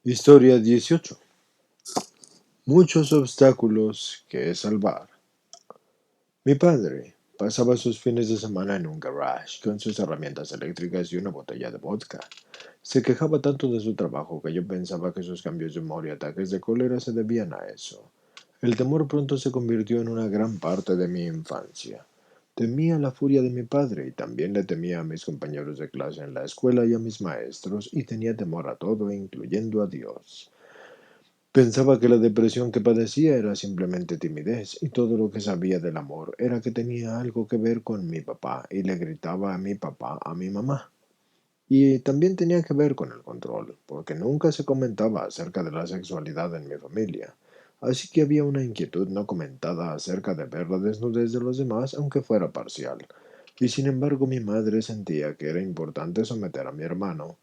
Historia 18. Muchos obstáculos que salvar. Mi padre pasaba sus fines de semana en un garage con sus herramientas eléctricas y una botella de vodka. Se quejaba tanto de su trabajo que yo pensaba que sus cambios de humor y ataques de cólera se debían a eso. El temor pronto se convirtió en una gran parte de mi infancia. Temía la furia de mi padre y también le temía a mis compañeros de clase en la escuela y a mis maestros y tenía temor a todo, incluyendo a Dios. Pensaba que la depresión que padecía era simplemente timidez y todo lo que sabía del amor era que tenía algo que ver con mi papá y le gritaba a mi papá a mi mamá. Y también tenía que ver con el control, porque nunca se comentaba acerca de la sexualidad en mi familia. Así que había una inquietud no comentada acerca de ver la desnudez de los demás, aunque fuera parcial. Y sin embargo mi madre sentía que era importante someter a mi hermano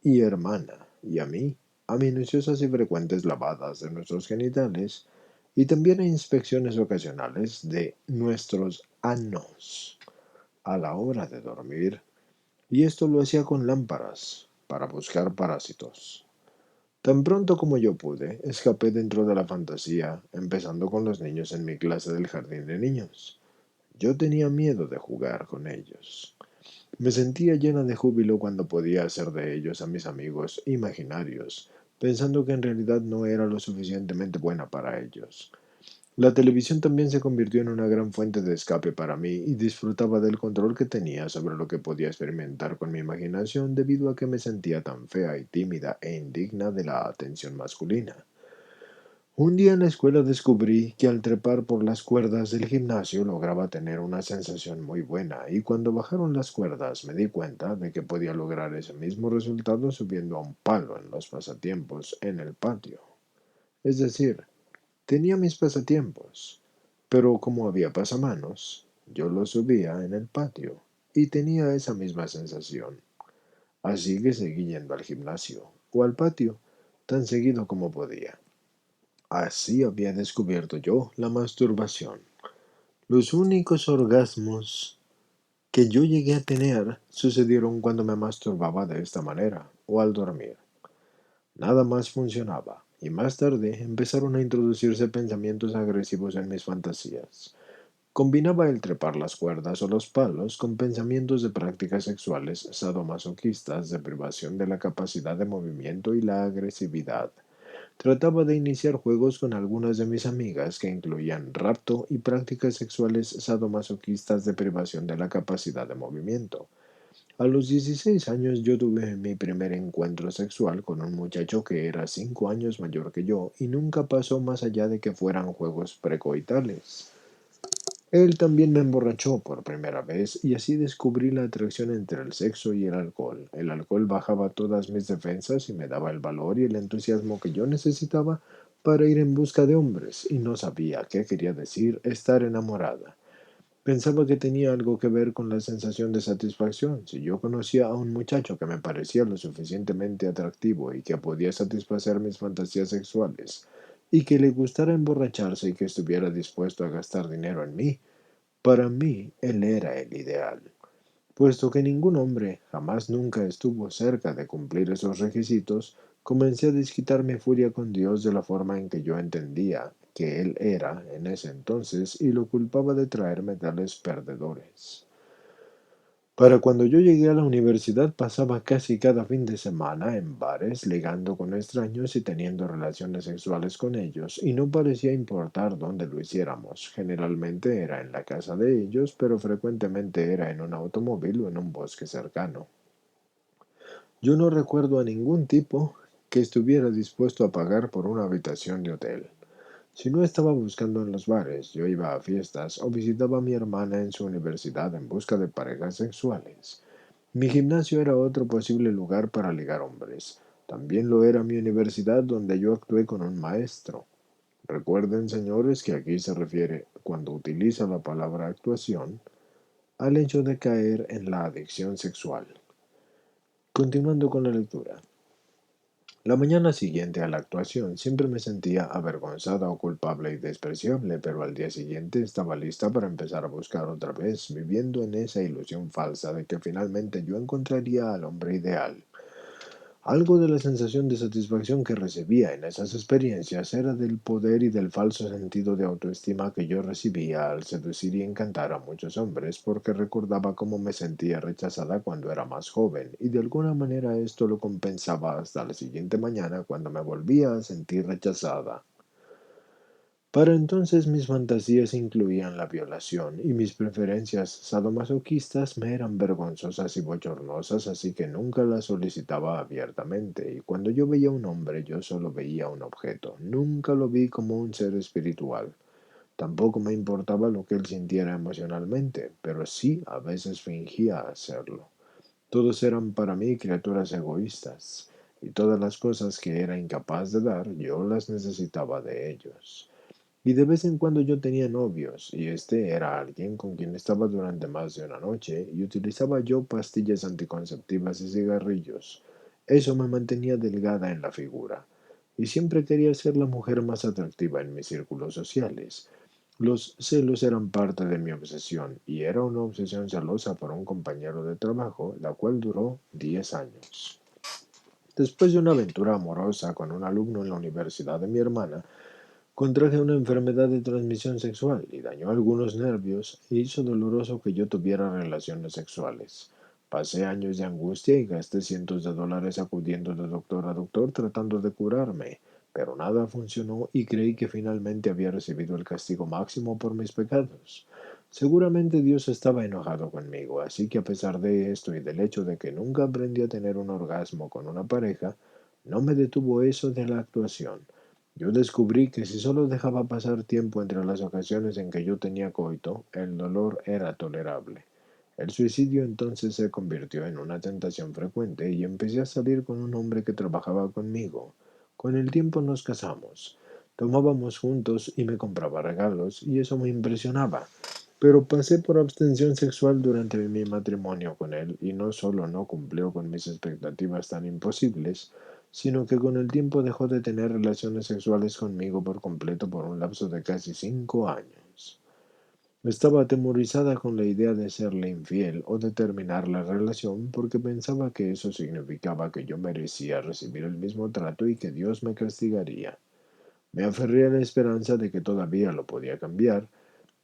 y hermana, y a mí, a minuciosas y frecuentes lavadas de nuestros genitales, y también a inspecciones ocasionales de nuestros anos a la hora de dormir, y esto lo hacía con lámparas para buscar parásitos. Tan pronto como yo pude, escapé dentro de la fantasía, empezando con los niños en mi clase del jardín de niños. Yo tenía miedo de jugar con ellos. Me sentía llena de júbilo cuando podía hacer de ellos a mis amigos imaginarios, pensando que en realidad no era lo suficientemente buena para ellos. La televisión también se convirtió en una gran fuente de escape para mí y disfrutaba del control que tenía sobre lo que podía experimentar con mi imaginación debido a que me sentía tan fea y tímida e indigna de la atención masculina. Un día en la escuela descubrí que al trepar por las cuerdas del gimnasio lograba tener una sensación muy buena y cuando bajaron las cuerdas me di cuenta de que podía lograr ese mismo resultado subiendo a un palo en los pasatiempos en el patio. Es decir, tenía mis pasatiempos, pero como había pasamanos, yo los subía en el patio y tenía esa misma sensación. Así que seguí yendo al gimnasio o al patio tan seguido como podía. Así había descubierto yo la masturbación. Los únicos orgasmos que yo llegué a tener sucedieron cuando me masturbaba de esta manera o al dormir. Nada más funcionaba, y más tarde empezaron a introducirse pensamientos agresivos en mis fantasías. Combinaba el trepar las cuerdas o los palos con pensamientos de prácticas sexuales sadomasoquistas de privación de la capacidad de movimiento y la agresividad. Trataba de iniciar juegos con algunas de mis amigas que incluían rapto y prácticas sexuales sadomasoquistas de privación de la capacidad de movimiento. A los 16 años yo tuve mi primer encuentro sexual con un muchacho que era 5 años mayor que yo y nunca pasó más allá de que fueran juegos precoitales. Él también me emborrachó por primera vez y así descubrí la atracción entre el sexo y el alcohol. El alcohol bajaba todas mis defensas y me daba el valor y el entusiasmo que yo necesitaba para ir en busca de hombres, y no sabía qué quería decir estar enamorada. Pensaba que tenía algo que ver con la sensación de satisfacción. Si yo conocía a un muchacho que me parecía lo suficientemente atractivo y que podía satisfacer mis fantasías sexuales, y que le gustara emborracharse y que estuviera dispuesto a gastar dinero en mí, para mí él era el ideal. Puesto que ningún hombre jamás nunca estuvo cerca de cumplir esos requisitos, comencé a desquitar mi furia con Dios de la forma en que yo entendía que Él era en ese entonces y lo culpaba de traerme tales perdedores. Para cuando yo llegué a la universidad pasaba casi cada fin de semana en bares, ligando con extraños y teniendo relaciones sexuales con ellos, y no parecía importar dónde lo hiciéramos. Generalmente era en la casa de ellos, pero frecuentemente era en un automóvil o en un bosque cercano. Yo no recuerdo a ningún tipo que estuviera dispuesto a pagar por una habitación de hotel. Si no estaba buscando en los bares, yo iba a fiestas o visitaba a mi hermana en su universidad en busca de parejas sexuales. Mi gimnasio era otro posible lugar para ligar hombres. También lo era mi universidad donde yo actué con un maestro. Recuerden, señores, que aquí se refiere, cuando utiliza la palabra actuación, al hecho de caer en la adicción sexual. Continuando con la lectura. La mañana siguiente a la actuación siempre me sentía avergonzada o culpable y despreciable, pero al día siguiente estaba lista para empezar a buscar otra vez, viviendo en esa ilusión falsa de que finalmente yo encontraría al hombre ideal. Algo de la sensación de satisfacción que recibía en esas experiencias era del poder y del falso sentido de autoestima que yo recibía al seducir y encantar a muchos hombres, porque recordaba cómo me sentía rechazada cuando era más joven, y de alguna manera esto lo compensaba hasta la siguiente mañana cuando me volvía a sentir rechazada. Para entonces mis fantasías incluían la violación y mis preferencias sadomasoquistas me eran vergonzosas y bochornosas, así que nunca las solicitaba abiertamente. Y cuando yo veía a un hombre, yo solo veía un objeto. Nunca lo vi como un ser espiritual. Tampoco me importaba lo que él sintiera emocionalmente, pero sí a veces fingía hacerlo. Todos eran para mí criaturas egoístas, y todas las cosas que era incapaz de dar, yo las necesitaba de ellos. Y de vez en cuando yo tenía novios, y este era alguien con quien estaba durante más de una noche, y utilizaba yo pastillas anticonceptivas y cigarrillos. Eso me mantenía delgada en la figura, y siempre quería ser la mujer más atractiva en mis círculos sociales. Los celos eran parte de mi obsesión, y era una obsesión celosa por un compañero de trabajo, la cual duró 10 años. Después de una aventura amorosa con un alumno en la universidad de mi hermana, contraje una enfermedad de transmisión sexual y dañó algunos nervios e hizo doloroso que yo tuviera relaciones sexuales. Pasé años de angustia y gasté cientos de dólares acudiendo de doctor a doctor tratando de curarme, pero nada funcionó y creí que finalmente había recibido el castigo máximo por mis pecados. Seguramente Dios estaba enojado conmigo, así que a pesar de esto y del hecho de que nunca aprendí a tener un orgasmo con una pareja, no me detuvo eso de la actuación. Yo descubrí que si solo dejaba pasar tiempo entre las ocasiones en que yo tenía coito, el dolor era tolerable. El suicidio entonces se convirtió en una tentación frecuente y empecé a salir con un hombre que trabajaba conmigo. Con el tiempo nos casamos. Tomábamos juntos y me compraba regalos y eso me impresionaba. Pero pasé por abstención sexual durante mi matrimonio con él y no solo no cumplió con mis expectativas tan imposibles, sino que con el tiempo dejó de tener relaciones sexuales conmigo por completo por un lapso de casi 5 años. Estaba atemorizada con la idea de serle infiel o de terminar la relación porque pensaba que eso significaba que yo merecía recibir el mismo trato y que Dios me castigaría. Me aferré a la esperanza de que todavía lo podía cambiar,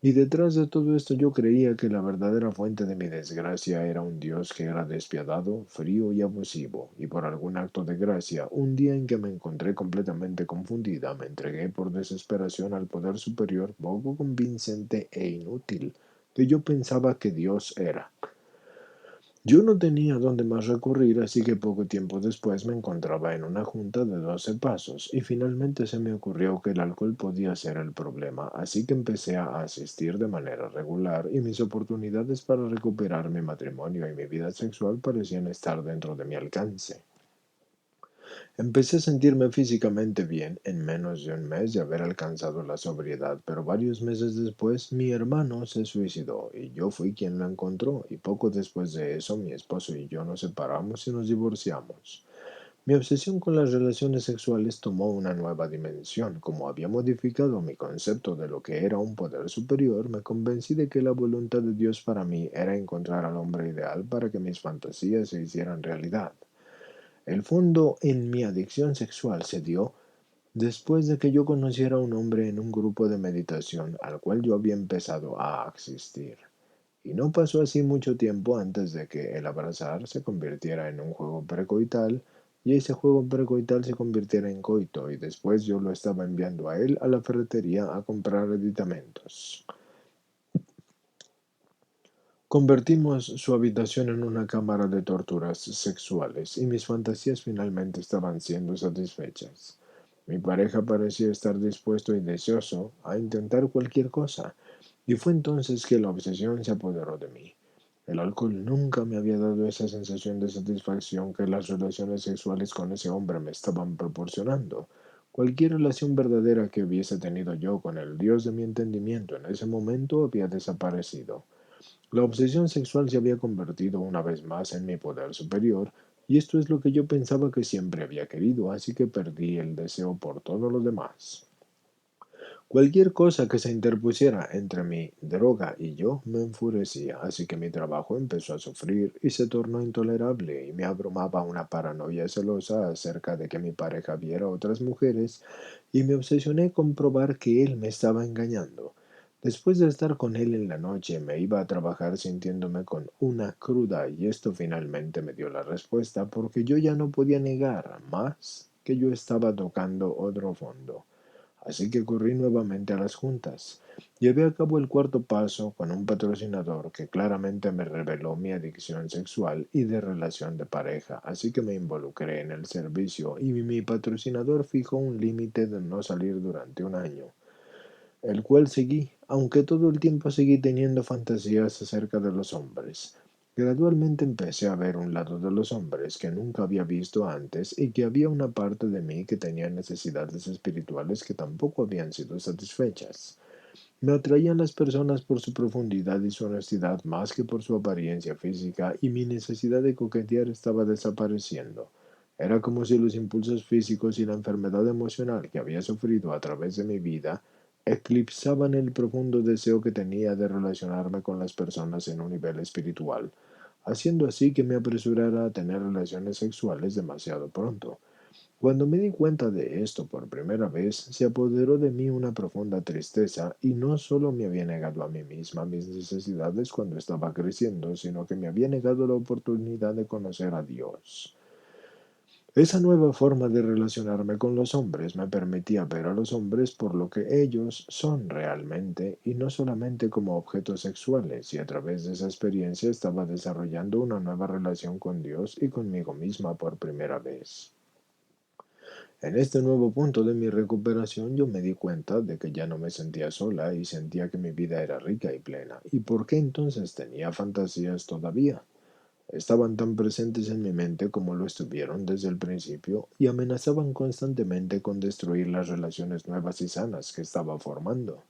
y detrás de todo esto yo creía que la verdadera fuente de mi desgracia era un Dios que era despiadado, frío y abusivo, y por algún acto de gracia, un día en que me encontré completamente confundida, me entregué por desesperación al poder superior poco convincente e inútil que yo pensaba que Dios era. Yo no tenía dónde más recurrir, así que poco tiempo después me encontraba en una junta de 12 pasos y finalmente se me ocurrió que el alcohol podía ser el problema, así que empecé a asistir de manera regular y mis oportunidades para recuperar mi matrimonio y mi vida sexual parecían estar dentro de mi alcance. Empecé a sentirme físicamente bien en menos de un mes de haber alcanzado la sobriedad, pero varios meses después mi hermano se suicidó y yo fui quien lo encontró y poco después de eso mi esposo y yo nos separamos y nos divorciamos. Mi obsesión con las relaciones sexuales tomó una nueva dimensión. Como había modificado mi concepto de lo que era un poder superior, me convencí de que la voluntad de Dios para mí era encontrar al hombre ideal para que mis fantasías se hicieran realidad. El fondo en mi adicción sexual se dio después de que yo conociera a un hombre en un grupo de meditación al cual yo había empezado a asistir. Y no pasó así mucho tiempo antes de que el abrazar se convirtiera en un juego precoital y ese juego precoital se convirtiera en coito y después yo lo estaba enviando a él a la ferretería a comprar aditamentos. Convertimos su habitación en una cámara de torturas sexuales y mis fantasías finalmente estaban siendo satisfechas. Mi pareja parecía estar dispuesto y deseoso a intentar cualquier cosa, y fue entonces que la obsesión se apoderó de mí. El alcohol nunca me había dado esa sensación de satisfacción que las relaciones sexuales con ese hombre me estaban proporcionando. Cualquier relación verdadera que hubiese tenido yo con el Dios de mi entendimiento en ese momento había desaparecido. La obsesión sexual se había convertido una vez más en mi poder superior, y esto es lo que yo pensaba que siempre había querido, así que perdí el deseo por todo lo demás. Cualquier cosa que se interpusiera entre mi droga y yo me enfurecía, así que mi trabajo empezó a sufrir y se tornó intolerable y me abrumaba una paranoia celosa acerca de que mi pareja viera otras mujeres y me obsesioné con probar que él me estaba engañando. Después de estar con él en la noche, me iba a trabajar sintiéndome con una cruda y esto finalmente me dio la respuesta porque yo ya no podía negar más que yo estaba tocando otro fondo. Así que corrí nuevamente a las juntas. Llevé a cabo el cuarto paso con un patrocinador que claramente me reveló mi adicción sexual y de relación de pareja, así que me involucré en el servicio y mi patrocinador fijó un límite de no salir durante un año, el cual seguí, aunque todo el tiempo seguí teniendo fantasías acerca de los hombres. Gradualmente empecé a ver un lado de los hombres que nunca había visto antes y que había una parte de mí que tenía necesidades espirituales que tampoco habían sido satisfechas. Me atraían las personas por su profundidad y su honestidad más que por su apariencia física y mi necesidad de coquetear estaba desapareciendo. Era como si los impulsos físicos y la enfermedad emocional que había sufrido a través de mi vida eclipsaban el profundo deseo que tenía de relacionarme con las personas en un nivel espiritual, haciendo así que me apresurara a tener relaciones sexuales demasiado pronto. Cuando me di cuenta de esto por primera vez, se apoderó de mí una profunda tristeza y no solo me había negado a mí misma mis necesidades cuando estaba creciendo, sino que me había negado la oportunidad de conocer a Dios. Esa nueva forma de relacionarme con los hombres me permitía ver a los hombres por lo que ellos son realmente y no solamente como objetos sexuales, y a través de esa experiencia estaba desarrollando una nueva relación con Dios y conmigo misma por primera vez. En este nuevo punto de mi recuperación yo me di cuenta de que ya no me sentía sola y sentía que mi vida era rica y plena. ¿Y por qué entonces tenía fantasías todavía? Estaban tan presentes en mi mente como lo estuvieron desde el principio y amenazaban constantemente con destruir las relaciones nuevas y sanas que estaba formando.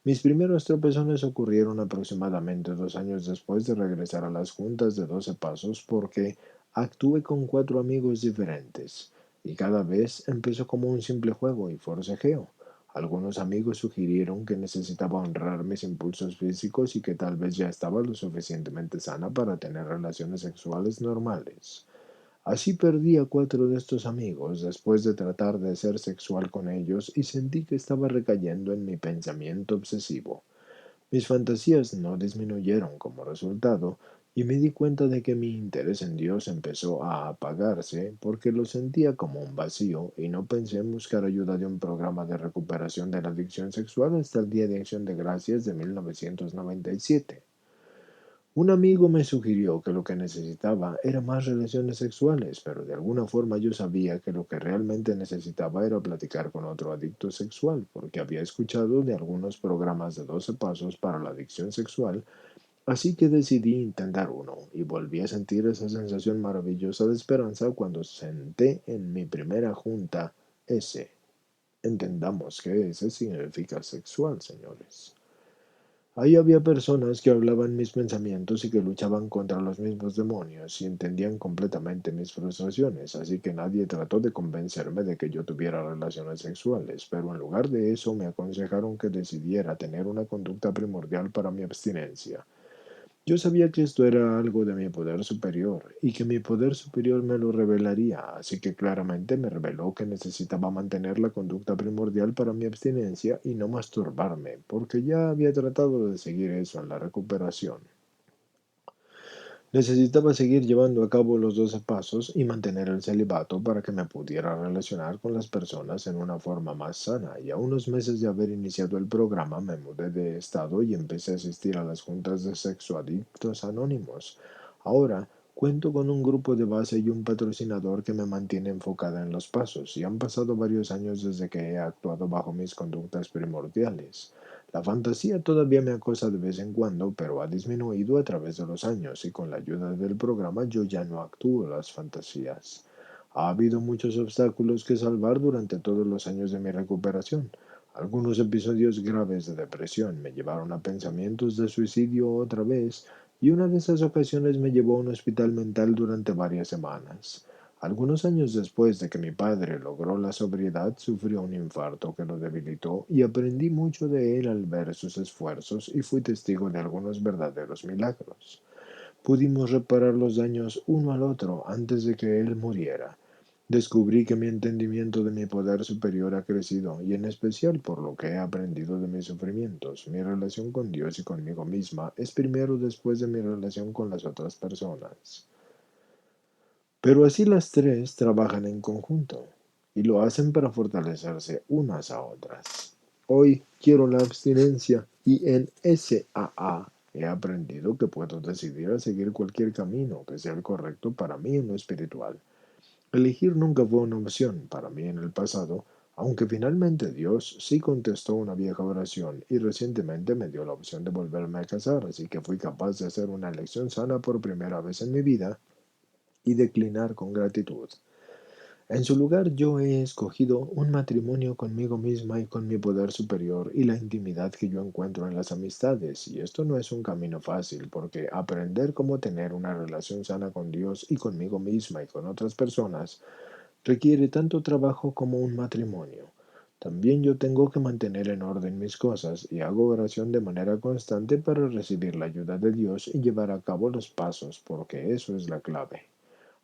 Mis primeros tropezones ocurrieron aproximadamente 2 años después de regresar a las juntas de 12 pasos porque actué con 4 amigos diferentes y cada vez empezó como un simple juego y forcejeo. Algunos amigos sugirieron que necesitaba honrar mis impulsos físicos y que tal vez ya estaba lo suficientemente sana para tener relaciones sexuales normales. Así perdí a 4 de estos amigos después de tratar de ser sexual con ellos y sentí que estaba recayendo en mi pensamiento obsesivo. Mis fantasías no disminuyeron como resultado y me di cuenta de que mi interés en Dios empezó a apagarse porque lo sentía como un vacío y no pensé en buscar ayuda de un programa de recuperación de la adicción sexual hasta el Día de Acción de Gracias de 1997. Un amigo me sugirió que lo que necesitaba era más relaciones sexuales, pero de alguna forma yo sabía que lo que realmente necesitaba era platicar con otro adicto sexual, porque había escuchado de algunos programas de 12 pasos para la adicción sexual, así que decidí intentar uno y volví a sentir esa sensación maravillosa de esperanza cuando senté en mi primera junta ese. Entendamos que ese significa sexual, señores. Ahí había personas que hablaban mis pensamientos y que luchaban contra los mismos demonios y entendían completamente mis frustraciones, así que nadie trató de convencerme de que yo tuviera relaciones sexuales, pero en lugar de eso me aconsejaron que decidiera tener una conducta primordial para mi abstinencia. Yo sabía que esto era algo de mi poder superior y que mi poder superior me lo revelaría, así que claramente me reveló que necesitaba mantener la conducta primordial para mi abstinencia y no masturbarme, porque ya había tratado de seguir eso en la recuperación. Necesitaba seguir llevando a cabo los 12 pasos y mantener el celibato para que me pudiera relacionar con las personas en una forma más sana, y a unos meses de haber iniciado el programa me mudé de estado y empecé a asistir a las juntas de sexoadictos anónimos. Ahora cuento con un grupo de base y un patrocinador que me mantiene enfocada en los pasos, y han pasado varios años desde que he actuado bajo mis conductas primordiales. La fantasía todavía me acosa de vez en cuando, pero ha disminuido a través de los años y con la ayuda del programa yo ya no actúo las fantasías. Ha habido muchos obstáculos que salvar durante todos los años de mi recuperación. Algunos episodios graves de depresión me llevaron a pensamientos de suicidio otra vez y una de esas ocasiones me llevó a un hospital mental durante varias semanas. Algunos años después de que mi padre logró la sobriedad, sufrió un infarto que lo debilitó y aprendí mucho de él al ver sus esfuerzos y fui testigo de algunos verdaderos milagros. Pudimos reparar los daños uno al otro antes de que él muriera. Descubrí que mi entendimiento de mi poder superior ha crecido, y en especial por lo que he aprendido de mis sufrimientos. Mi relación con Dios y conmigo misma es primero después de mi relación con las otras personas. Pero así las tres trabajan en conjunto y lo hacen para fortalecerse unas a otras. Hoy quiero la abstinencia y en SAA he aprendido que puedo decidir a seguir cualquier camino que sea el correcto para mí en lo espiritual. Elegir nunca fue una opción para mí en el pasado, aunque finalmente Dios sí contestó una vieja oración y recientemente me dio la opción de volverme a casar, así que fui capaz de hacer una elección sana por primera vez en mi vida y declinar con gratitud. En su lugar yo he escogido un matrimonio conmigo misma y con mi poder superior y la intimidad que yo encuentro en las amistades. Y esto no es un camino fácil, porque aprender cómo tener una relación sana con Dios y conmigo misma y con otras personas requiere tanto trabajo como un matrimonio. También yo tengo que mantener en orden mis cosas y hago oración de manera constante para recibir la ayuda de Dios y llevar a cabo los pasos, porque eso es la clave.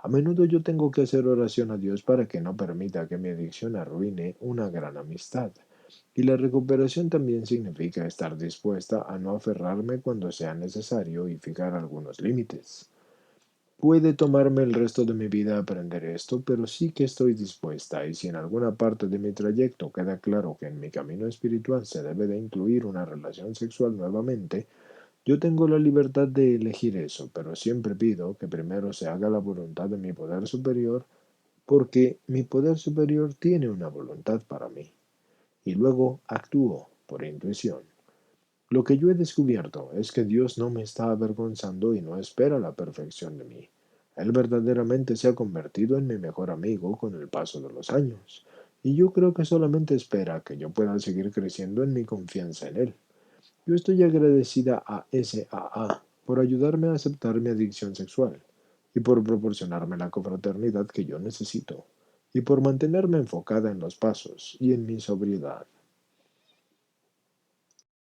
A menudo yo tengo que hacer oración a Dios para que no permita que mi adicción arruine una gran amistad. Y la recuperación también significa estar dispuesta a no aferrarme cuando sea necesario y fijar algunos límites. Puede tomarme el resto de mi vida aprender esto, pero sí que estoy dispuesta, y si en alguna parte de mi trayecto queda claro que en mi camino espiritual se debe de incluir una relación sexual nuevamente, yo tengo la libertad de elegir eso, pero siempre pido que primero se haga la voluntad de mi poder superior, porque mi poder superior tiene una voluntad para mí, y luego actúo por intuición. Lo que yo he descubierto es que Dios no me está avergonzando y no espera la perfección de mí. Él verdaderamente se ha convertido en mi mejor amigo con el paso de los años, y yo creo que solamente espera que yo pueda seguir creciendo en mi confianza en Él. Yo estoy agradecida a SAA por ayudarme a aceptar mi adicción sexual y por proporcionarme la confraternidad que yo necesito y por mantenerme enfocada en los pasos y en mi sobriedad.